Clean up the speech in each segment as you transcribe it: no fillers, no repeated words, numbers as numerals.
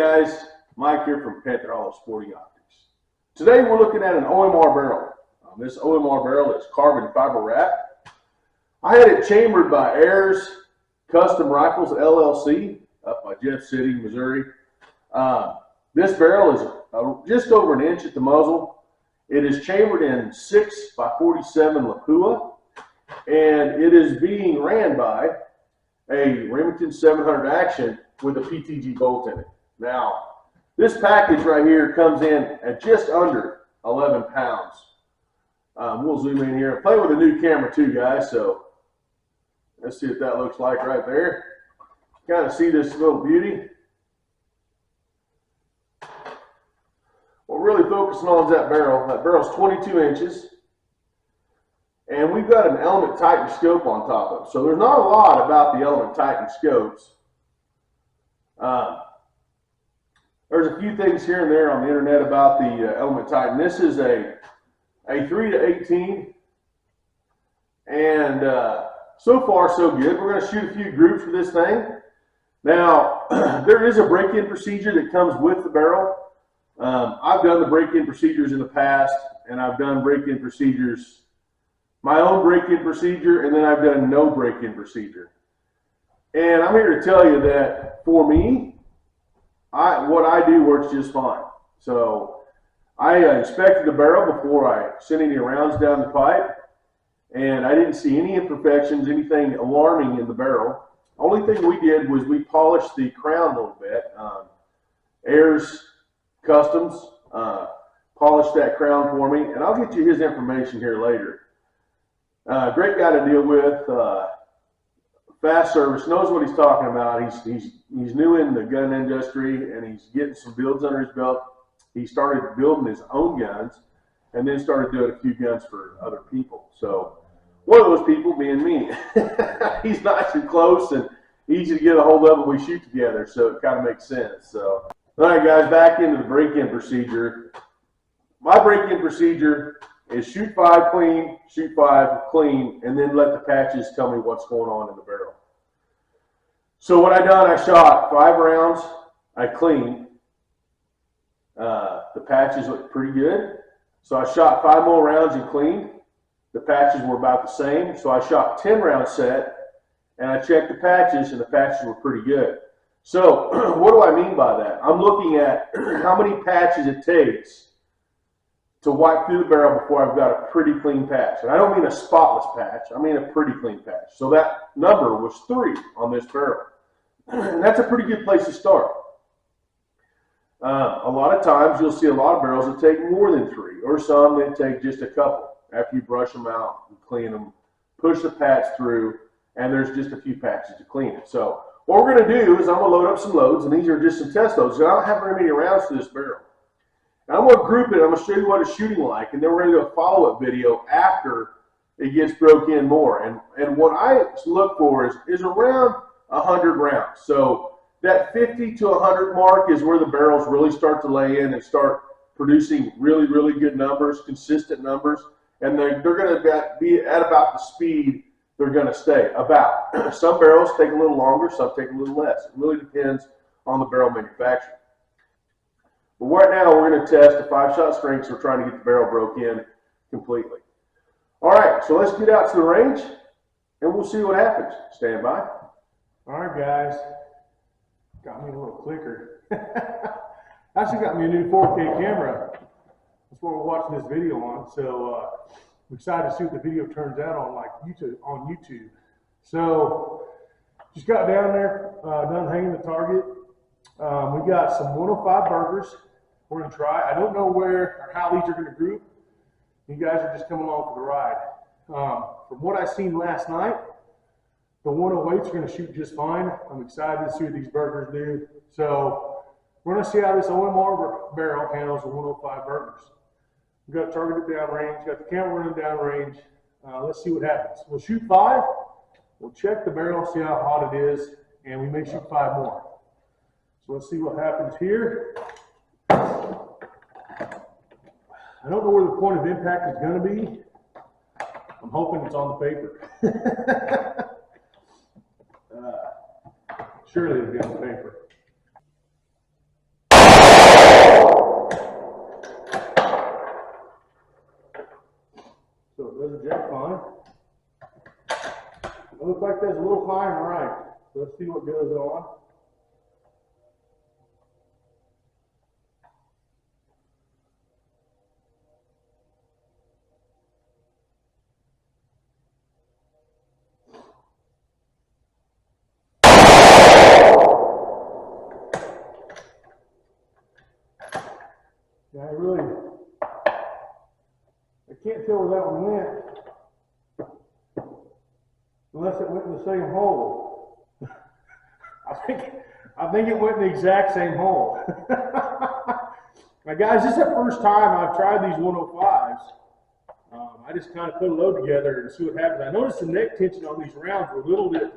guys, Mike here from Panther Hollow Sporting Optics. Today we're looking at an OMR barrel. This OMR barrel is carbon fiber wrap. I had it chambered by Ayers Custom Rifles LLC up by Jeff City, Missouri. This barrel is just over an inch at the muzzle. It is chambered in 6x47 Lapua, and it is being ran by a Remington 700 Action with a PTG bolt in it. Now, this package right here comes in at just under 11 pounds. We'll zoom in here. I'm playing with a new camera too, guys, so let's see what that looks like right there. Kind of see this little beauty. What we're really focusing on is that barrel. That barrel's 22 inches. And we've got an Element Titan scope on top of it. So there's not a lot about the Element Titan scopes. There's a few things here and there on the internet about the Element Titan. This is a 3-18. And so far so good. We're going to shoot a few groups for this thing. Now, there is a break-in procedure that comes with the barrel. I've done the break-in procedures in the past, and I've done break-in procedures, my own break-in procedure, and then I've done no break-in procedure. And I'm here to tell you that for me, what I do works just fine. So I inspected the barrel before I sent any rounds down the pipe, and I didn't see any imperfections, anything alarming in the barrel. Only thing we did was we polished the crown a little bit. Ayers Customs polished that crown for me, and I'll get you his information here later. Great guy to deal with, fast service, knows what he's talking about. He's new in the gun industry, and he's getting some builds under his belt. He started building his own guns, and then started doing a few guns for other people. So one of those people being me. He's nice and close and easy to get a hold of when we shoot together, so it kind of makes sense. So, all right, guys, back into the break-in procedure. My break-in procedure is shoot 5 clean, shoot 5 clean, and then let the patches tell me what's going on in the barrel. So what I done, I shot 5 rounds, I cleaned. The patches looked pretty good. So I shot 5 more rounds and cleaned. The patches were about the same. So I shot 10 round set, and I checked the patches, and the patches were pretty good. So what do I mean by that? I'm looking at how many patches it takes to wipe through the barrel before I've got a pretty clean patch. And I don't mean a spotless patch, I mean a pretty clean patch. So that number was 3 on this barrel. And that's a pretty good place to start. A lot of times you'll see a lot of barrels that take more than 3, or some that take just a couple. After you brush them out and clean them, push the patch through, and there's just a few patches to clean it. So what we're going to do is I'm going to load up some loads, and these are just some test loads. So I don't have very many rounds to this barrel. And I'm going to group it. I'm going to show you what it's shooting like, and then we're going to do a follow-up video after it gets broke in more. And what I look for is around 100 rounds. So that 50 to 100 mark is where the barrels really start to lay in and start producing really, really good numbers, consistent numbers. And they're going to be at about the speed they're going to stay about. Some barrels take a little longer, some take a little less. It really depends on the barrel manufacturer. But right now we're going to test a 5-shot string, so we're trying to get the barrel broke in completely. All right, so let's get out to the range, and we'll see what happens. Stand by. All right, guys. Got me a little clicker. Actually got me a new 4K camera. That's what we're watching this video on. So I'm excited to see what the video turns out on YouTube. So just got down there, done hanging the target. We got some 105 burgers. We're gonna try. I don't know where or how these are gonna group. You guys are just coming along for the ride. From what I seen last night, the 108s are gonna shoot just fine. I'm excited to see what these burgers do. So we're gonna see how this OMR barrel handles the 105 burgers. We've got targeted downrange, got the camera running downrange. Let's see what happens. We'll shoot 5. We'll check the barrel, see how hot it is, and we may shoot 5 more. So let's see what happens here. I don't know where the point of impact is going to be. I'm hoping it's on the paper. Surely it'll be on the paper. There's a jet fine. It looks like there's a little fine right. So let's see what goes on. Yeah, I can't tell where that one went. Unless it went in the same hole. I think it went in the exact same hole. Now guys, this is the first time I've tried these 105s. I just kind of put a load together and see what happens. I noticed the neck tension on these rounds were a little bit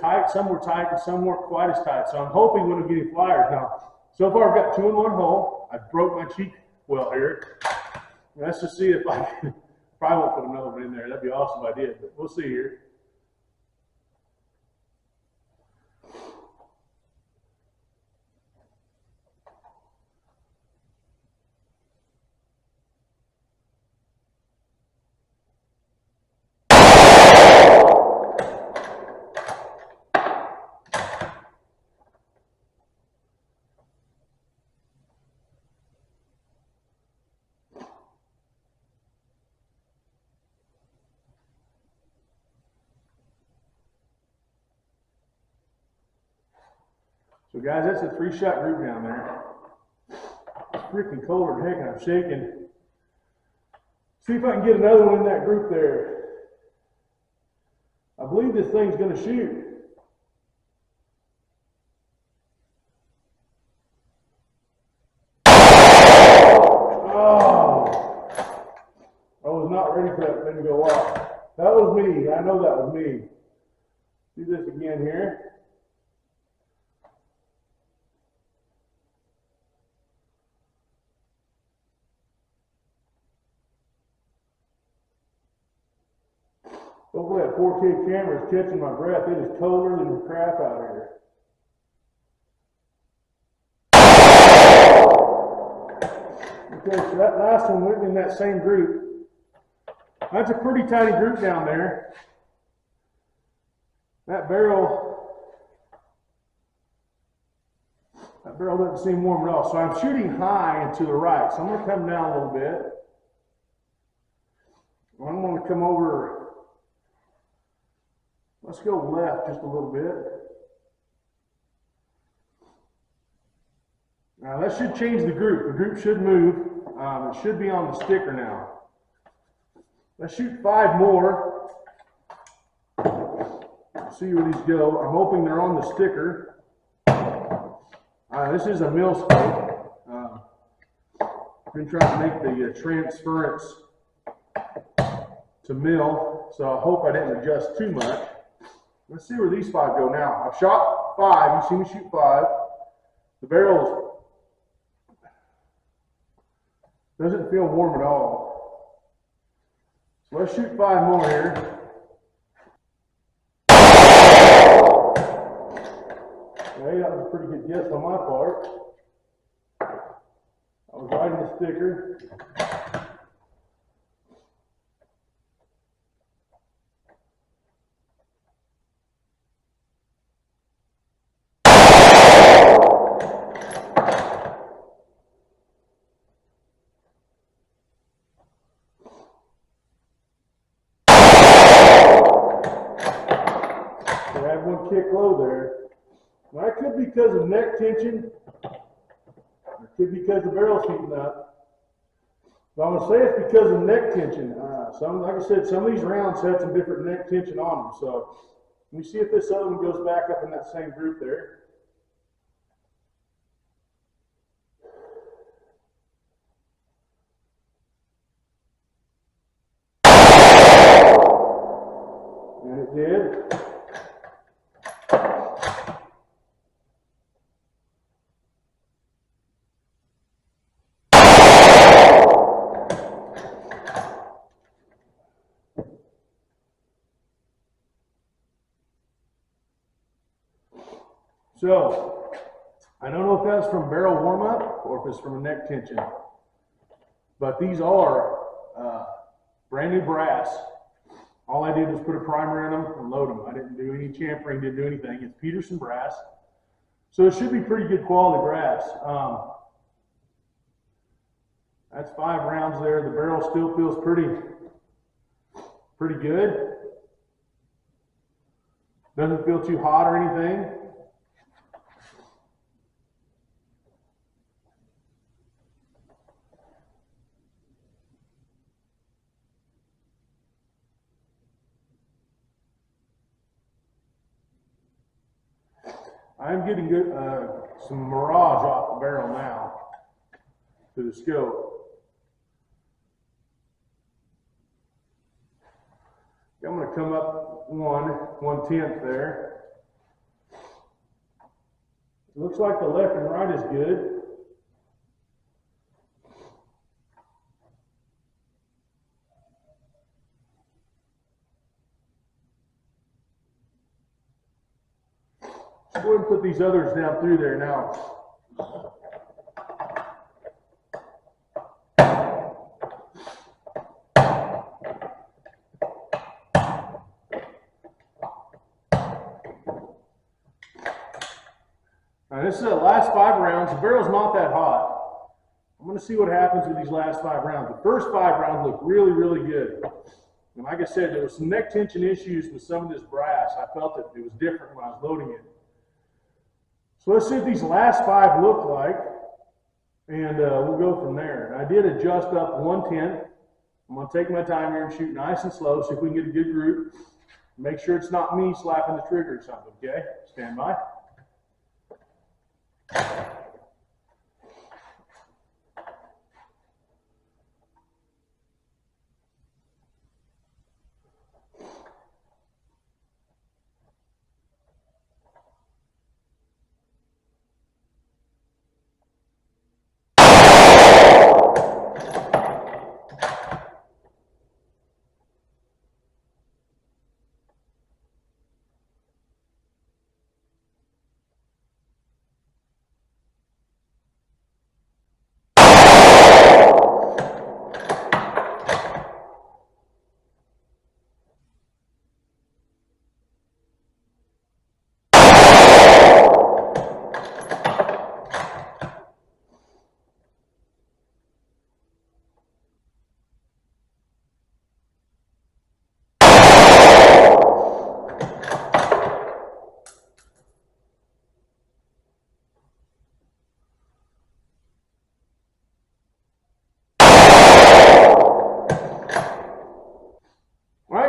tight. Some were tight and some weren't quite as tight. So I'm hoping we don't get any flyers. Now, so far I've got 2 in 1 hole. I broke my cheek well here. Let's just see if I can. Probably won't put another one in there. That'd be awesome if I did, but we'll see here. So guys, that's a 3-shot group down there. It's freaking cold as heck and I'm shaking. See if I can get another one in that group there. I believe this thing's gonna shoot. Oh, I was not ready for that thing to go off. That was me, I know that was me. Do this again here. Hopefully that 4K camera is catching my breath. It is colder than the crap out here. Okay, so that last one went in that same group. That's a pretty tiny group down there. That barrel doesn't seem warm at all. So I'm shooting high and to the right. So I'm going to come down a little bit. I'm going to come over. Let's go left just a little bit. Now that should change the group. The group should move. It should be on the sticker now. Let's shoot 5 more. See where these go. I'm hoping they're on the sticker. This is a mill scope. I've been trying to make the transference to mill, so I hope I didn't adjust too much. Let's see where these 5 go now. I've shot 5. You see me shoot 5. The barrel doesn't feel warm at all. So let's shoot 5 more here. Okay, that was a pretty good guess on my part. I was riding the sticker. Kick low there. Now, that could be because of neck tension. It could be because the barrel's heating up. But I'm going to say it's because of neck tension. Like I said, some of these rounds have some different neck tension on them. So let me see if this other one goes back up in that same group there. And it did. So, I don't know if that's from barrel warm-up or if it's from a neck tension, but these are brand new brass. All I did was put a primer in them and load them. I didn't do any chamfering, didn't do anything. It's Peterson brass. So it should be pretty good quality brass. That's 5 rounds there. The barrel still feels pretty good. Doesn't feel too hot or anything. I'm getting good, some mirage off the barrel now to the scope. I'm going to come up 1/10 there. Looks like the left and right is good. Let's go ahead and put these others down through there now. Now this is the last 5 rounds. The barrel's not that hot. I'm going to see what happens with these last 5 rounds. The first 5 rounds look really, really good. And like I said, there was some neck tension issues with some of this brass. I felt that it was different when I was loading it. So let's see what these last 5 look like, and we'll go from there. I did adjust up 1/10. I'm going to take my time here and shoot nice and slow, see if we can get a good group. Make sure it's not me slapping the trigger or something, okay? Stand by.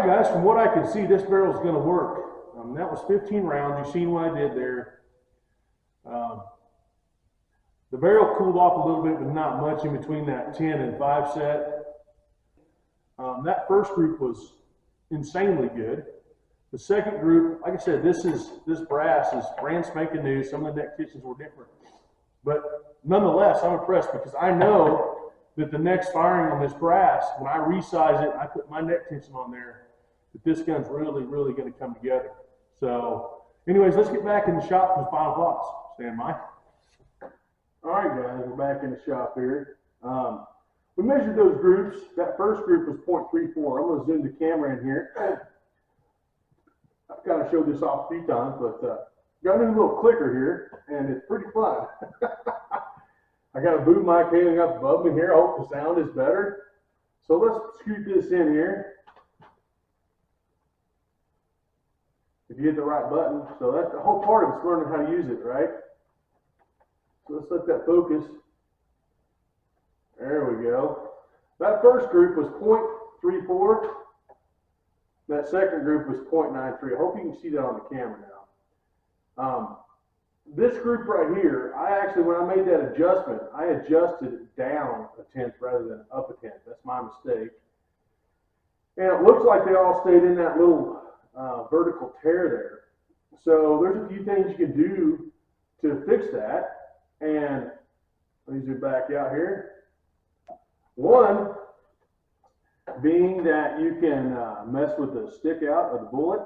Guys, from what I can see, this barrel is going to work. That was 15 rounds. You've seen what I did there. The barrel cooled off a little bit, but not much in between that 10 and 5 set. That first group was insanely good. The second group, like I said, this brass is brand spanking new. Some of the neck tensions were different, but nonetheless, I'm impressed because I know that the next firing on this brass, when I resize it, I put my neck tension on there, that this gun's really, really going to come together. So, anyways, let's get back in the shop for the final thoughts. Stand by. All right, guys, we're back in the shop here. We measured those groups. That first group was 0.34. I'm going to zoom the camera in here. I've kind of showed this off a few times, but got a new little clicker here, and it's pretty fun. I got a boom mic hanging up above me here. I hope the sound is better. So let's scoot this in here. If you hit the right button. So that's the whole part of it's learning how to use it, right? So let's let that focus. There we go. That first group was 0.34. That second group was 0.93. I hope you can see that on the camera now. This group right here, I actually, when I made that adjustment, I adjusted it down a tenth rather than up a tenth. That's my mistake. And it looks like they all stayed in that little vertical tear there. So there's a few things you can do to fix that. And let me zoom back out here. One being that you can mess with the stick out of the bullet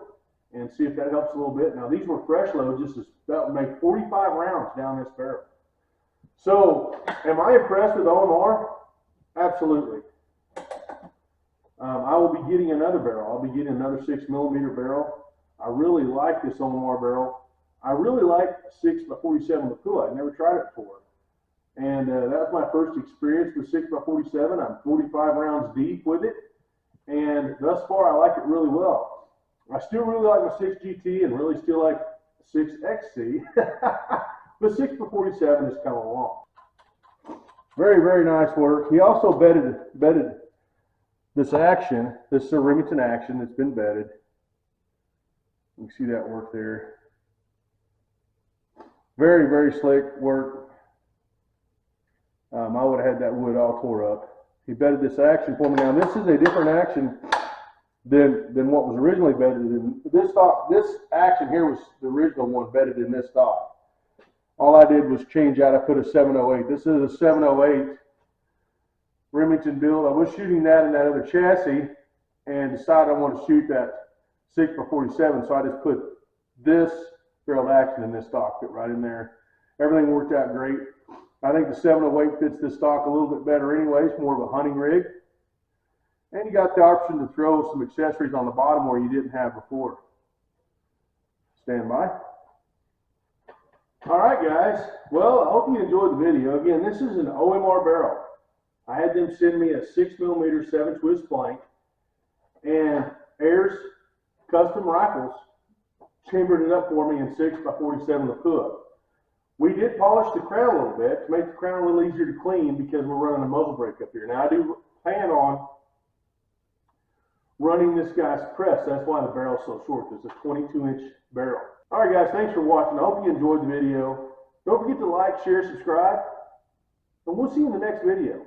and see if that helps a little bit. Now these were fresh loads, just that would make 45 rounds down this barrel. So am I impressed with OMR? Absolutely. I will be getting another barrel. I'll be getting another 6mm barrel. I really like this OMR barrel. I really like 6x47 Lapua. I've never tried it before. And that was my first experience with 6x47. I'm 45 rounds deep with it. And thus far, I like it really well. I still really like my 6GT and really still like 6XC. But 6x47 is kind of long. Very, very nice work. He also bedded this action, this Remington action that's been bedded. You can see that work there. Very, very slick work. I would have had that wood all tore up. He bedded this action for me. Now this is a different action than what was originally bedded in this stock. This action here was the original one bedded in this stock. All I did was change out. I put a 708. This is a 708 Remington build. I was shooting that in that other chassis and decided I wanted to shoot that 6x47. So I just put this barrel action in this stock, fit right in there. Everything worked out great. I think the 708 fits this stock a little bit better anyways, more of a hunting rig. And you got the option to throw some accessories on the bottom where you didn't have before. Stand by. All right, guys. Well, I hope you enjoyed the video. Again, this is an OMR barrel. I had them send me a 6mm 7-twist blank, and Ayers Custom Rifles chambered it up for me in 6x47 Lapua. We did polish the crown a little bit to make the crown a little easier to clean because we're running a muzzle brake up here. Now, I do plan on running this guy's press. That's why the barrel's so short. It's a 22-inch barrel. All right, guys, thanks for watching. I hope you enjoyed the video. Don't forget to like, share, subscribe, and we'll see you in the next video.